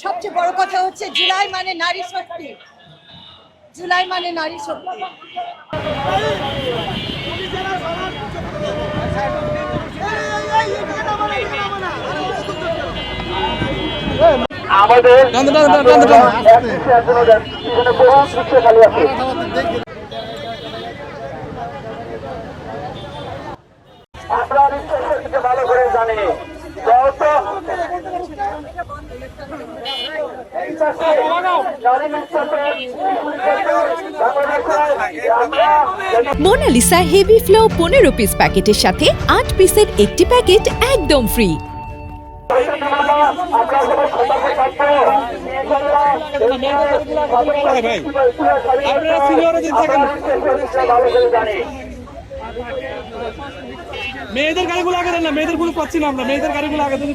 সবচেয়ে বড় কথা হচ্ছে জুলাই মানে নারী শক্তি, জুলাই মানে নারী শক্তি। আমাদের আপনার ভালো করে জানি মোনালিসা হেভি ফ্লো 15 পিস প্যাকেটের সাথে 8 পিসের একটি প্যাকেট একদম ফ্রি। মেয়েদের গাড়িগুলো আগে দেন না, মেয়েদের গুলো পাচ্ছি না আমরা, মেয়েদের গাড়িগুলো আগে দেন।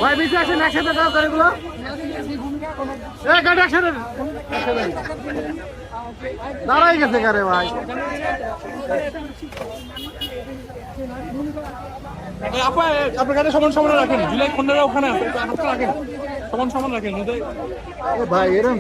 ভাই বেশি আসেন, একসাথে দাও গাড়িগুলো, গাড়ি একসাথে দাঁড়াই গেছে গাড়ি ভাই। আপনার গাড়ি সমান সমান রাখেন, জুলাই 15 ওখানে হাতটা রাখেন, সমান সমান রাখেন ভাই। এরকম